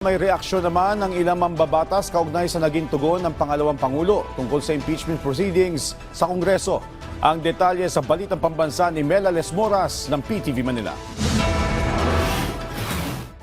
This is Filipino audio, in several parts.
May reaksyon naman ng ilang mambabatas kaugnay sa naging tugon ng pangalawang Pangulo tungkol sa impeachment proceedings sa Kongreso. Ang detalye sa Balitang Pambansa ni Mela Lesmoras ng PTV Manila.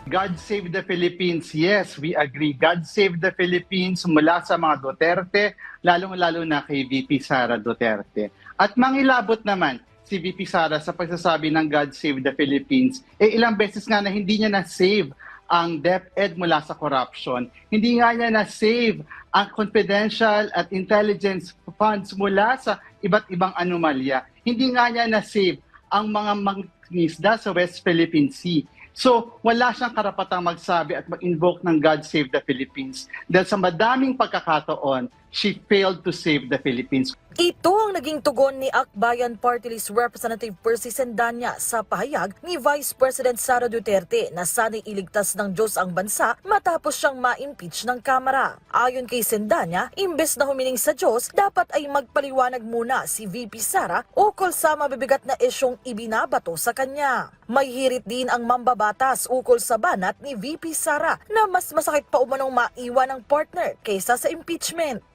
God save the Philippines. Yes, we agree. God save the Philippines mula sa mga Duterte, lalong-lalo na kay VP Sara Duterte. At mangilabot naman si VP Sara sa pagsasabi ng God save the Philippines. Ilang beses nga na hindi niya na-save ang DepEd mula sa corruption. Hindi nga niya na-save ang confidential at intelligence funds mula sa iba't ibang anomalya. Hindi nga niya na-save ang mga mangingisda sa West Philippine Sea. So, wala siyang karapatang magsabi at mag-invoke ng God Save the Philippines. Dahil sa madaming pagkakataon, she failed to save the Philippines. Ito ang naging tugon ni Akbayan Party List Representative Percy Sendanya sa pahayag ni Vice President Sara Duterte na sana'y iligtas ng Diyos ang bansa matapos siyang ma-impeach ng Kamara. Ayon kay Sendanya, imbes na humiling sa Diyos, dapat ay magpaliwanag muna si VP Sara ukol sa mabibigat na isyong ibinabato sa kanya. May hirit din ang mambabatas ukol sa banat ni VP Sara na mas masakit pa umanong maiwan ng partner kaysa sa impeachment.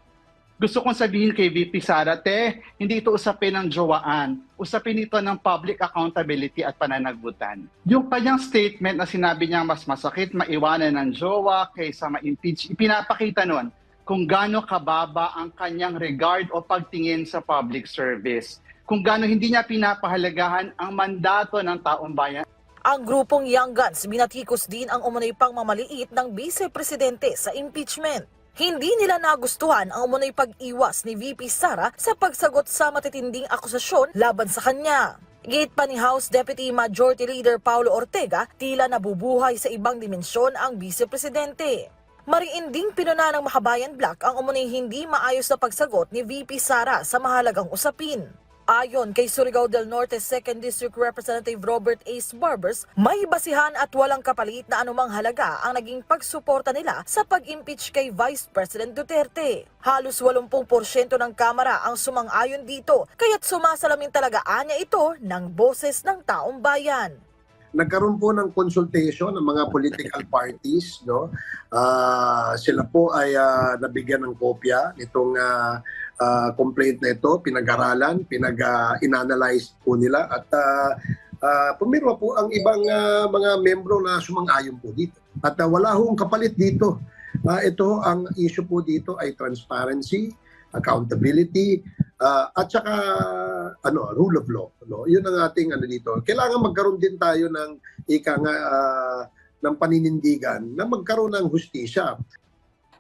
Gusto kong sabihin kay VP Sara, hindi ito usapin ng jowaan. Usapin ito ng public accountability at pananagutan. Yung kanyang statement na sinabi niya mas masakit maiwanan ng jowa kaysa ma-impeach, ipinapakita nun kung gaano kababa ang kanyang regard o pagtingin sa public service. Kung gaano hindi niya pinapahalagahan ang mandato ng taong bayan. Ang grupong Young Guns binatikos din ang umunoy pang mamaliit ng Vice Presidente sa impeachment. Hindi nila nagustuhan ang umunoy pag-iwas ni VP Sara sa pagsagot sa matitinding akusasyon laban sa kanya. Gate pa ni House Deputy Majority Leader Paulo Ortega, tila nabubuhay sa ibang dimensyon ang Vice Presidente. Mariinding pinuna ng Makabayan Black ang umunoy hindi maayos na pagsagot ni VP Sara sa mahalagang usapin. Ayon kay Surigao del Norte 2nd District Representative Robert Ace Barbers, may basihan at walang kapalit na anumang halaga ang naging pagsuporta nila sa pag-impeach kay Vice President Duterte. Halos 80% ng Kamara ang sumang-ayon dito, kaya't sumasalamin talaga anya ito ng boses ng taong bayan. Nagkaroon po ng consultation ng mga political parties, no? Sila po ay nabigyan ng kopya nitong complaint na ito, pinag-aralan, inanalyze po nila at pumirma po ang ibang mga membro na sumang-ayon po dito. At wala hong kapalit dito. Ito, ang issue po dito ay transparency, accountability, at saka rule of law. No? Yun ang ating dito. Kailangan magkaroon din tayo ng ng paninindigan na magkaroon ng hustisya.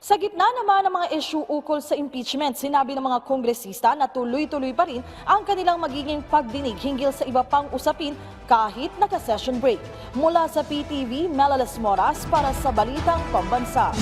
Sa gitna naman ng mga issue ukol sa impeachment, sinabi ng mga kongresista na tuloy-tuloy pa rin ang kanilang magiging pagdinig hinggil sa iba pang usapin kahit naka-session break. Mula sa PTV, Mela Lesmoras para sa Balitang Pambansa.